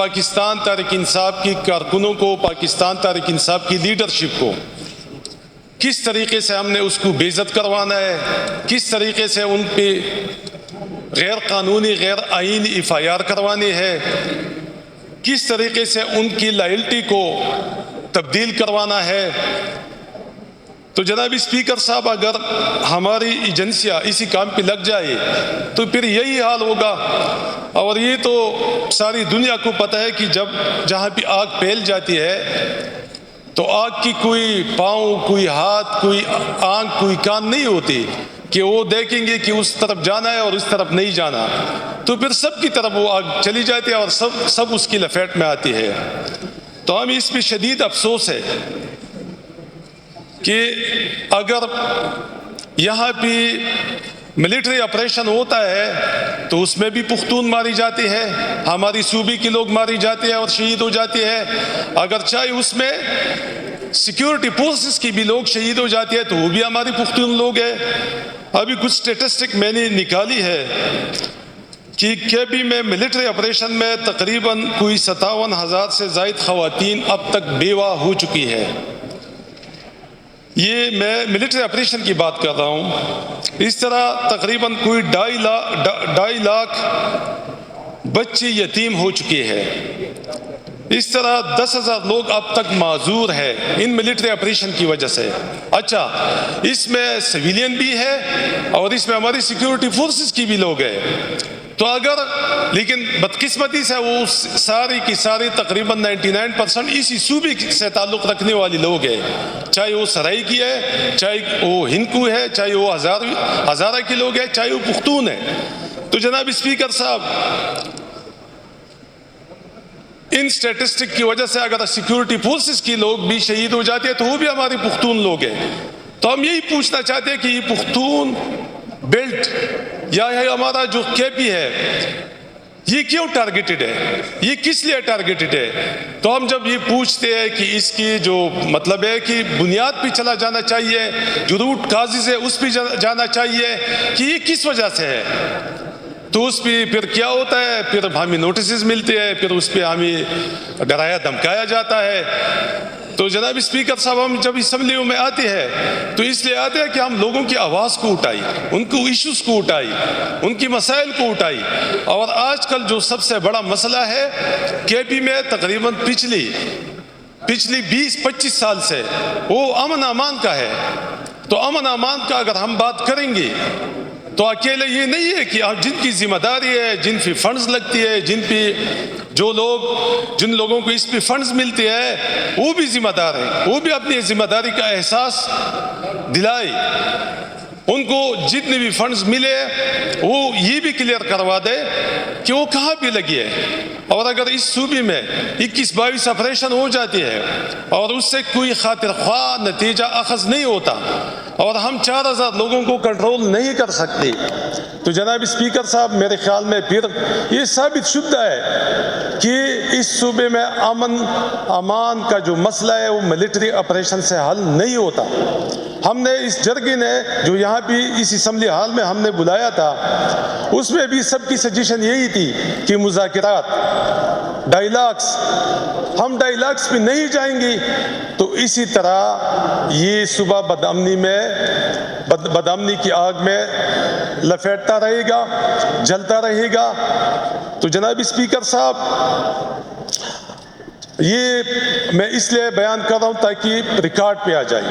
پاکستان تحریک انصاف کی کارکنوں کو، پاکستان تحریک انصاف کی لیڈرشپ کو کس طریقے سے ہم نے اس کو بے عزت کروانا ہے، کس طریقے سے ان پہ غیر قانونی غیر آئینی ایف آئی آر کروانی ہے، کس طریقے سے ان کی لائلٹی کو تبدیل کروانا ہے۔ تو جناب اسپیکر صاحب، اگر ہماری ایجنسیاں اسی کام پہ لگ جائے تو پھر یہی حال ہوگا، اور یہ تو ساری دنیا کو پتہ ہے کہ جہاں پہ آگ پھیل جاتی ہے تو آگ کی کوئی پاؤں، کوئی ہاتھ، کوئی آنکھ، کوئی کان نہیں ہوتی کہ وہ دیکھیں گے کہ اس طرف جانا ہے اور اس طرف نہیں جانا، تو پھر سب کی طرف وہ آگ چلی جاتی ہے اور سب اس کی لپیٹ میں آتی ہے۔ تو ہمیں اس پہ شدید افسوس ہے کہ اگر یہاں پہ ملٹری آپریشن ہوتا ہے تو اس میں بھی پختون ماری جاتی ہے، ہماری صوبے کے لوگ ماری جاتے ہیں اور شہید ہو جاتے ہیں، اگر چاہے اس میں سیکیورٹی فورسز کی بھی لوگ شہید ہو جاتے ہیں تو وہ بھی ہماری پختون لوگ ہیں۔ ابھی کچھ سٹیٹسٹک میں نے نکالی ہے کہ کیبی میں ملٹری آپریشن میں تقریباً کوئی 57,000 سے زائد خواتین اب تک بیوہ ہو چکی ہے۔ یہ میں ملٹری آپریشن کی بات کر رہا ہوں۔ اس طرح تقریباً کوئی 2.5 لاکھ بچے یتیم ہو چکے ہیں۔ اس طرح 10,000 لوگ اب تک معذور ہیں ان ملٹری آپریشن کی وجہ سے۔ اچھا، اس میں سویلین بھی ہے اور اس میں ہماری سیکیورٹی فورسز کی بھی لوگ ہیں، تو لیکن بدقسمتی سے وہ ساری کی ساری تقریباً 99% اسی صوبے سے تعلق رکھنے والی لوگ ہیں، چاہے وہ سرائی کی ہے، چاہے وہ ہندکو ہے، چاہے وہ ہزارہ کے لوگ ہیں، چاہے وہ پختون ہے۔ تو جناب اسپیکر صاحب، ان سٹیٹسٹک کی وجہ سے اگر سیکیورٹی فورسز کی لوگ بھی شہید ہو جاتے ہیں تو وہ بھی ہماری پختون لوگ ہیں۔ تو ہم یہی پوچھنا چاہتے ہیں کہ یہ پختون بیلٹ یا ہمارا جو کے پی ہے یہ کیوں ٹارگیٹڈ ہے، یہ کس لیے ٹارگیٹڈ ہے؟ تو ہم جب یہ پوچھتے ہیں کہ اس کی جو مطلب ہے کہ بنیاد پہ چلا جانا چاہیے، جو روٹ کازز ہے اس پہ جانا چاہیے کہ یہ کس وجہ سے ہے، تو اس پہ پھر کیا ہوتا ہے، پھر ہمیں نوٹسز ملتے ہیں، پھر اس پہ ہمیں ڈرایا دھمکایا جاتا ہے۔ تو جناب اسپیکر صاحب، ہم جب اسمبلیوں میں آتے ہیں تو اس لیے آتے ہیں کہ ہم لوگوں کی آواز کو اٹھائی، ان کو ایشوز کو اٹھائی، ان کی مسائل کو اٹھائی۔ اور آج کل جو سب سے بڑا مسئلہ ہے کے پی میں تقریباً پچھلی 20-25 سال سے وہ امن امان کا ہے۔ تو امن امان کا اگر ہم بات کریں گے تو اکیلے یہ نہیں ہے کہ جن کی ذمہ داری ہے، جن پہ فنڈز لگتی ہے، جن لوگوں کو اس پہ فنڈز ملتے ہیں وہ بھی ذمہ دار ہیں، وہ بھی اپنی ذمہ داری کا احساس دلائے، ان کو جتنے بھی فنڈز ملے وہ یہ بھی کلیئر کروا دے کہ وہ کہاں پہ لگی ہے۔ اور اگر اس صوبے میں 21-22 آپریشن ہو جاتی ہے اور اس سے کوئی خاطر خواہ نتیجہ اخذ نہیں ہوتا اور ہم 4,000 لوگوں کو کنٹرول نہیں کر سکتے، تو جناب اسپیکر صاحب میرے خیال میں پھر یہ ثابت شدہ ہے کہ اس صوبے میں امن امان کا جو مسئلہ ہے وہ ملٹری آپریشن سے حل نہیں ہوتا۔ ہم نے اس جرگے نے جو یہاں پہ اس اسمبلی ہال میں ہم نے بلایا تھا اس میں بھی سب کی سجیشن یہی تھی کہ مذاکرات، ڈائیلاگس، ہم ڈائیلاگس پہ نہیں جائیں گے تو اسی طرح یہ صبح بدامنی کی آگ میں لپیٹتا رہے گا، جلتا رہے گا۔ تو جناب اسپیکر صاحب، یہ میں اس لیے بیان کر رہا ہوں تاکہ ریکارڈ پہ آ جائے۔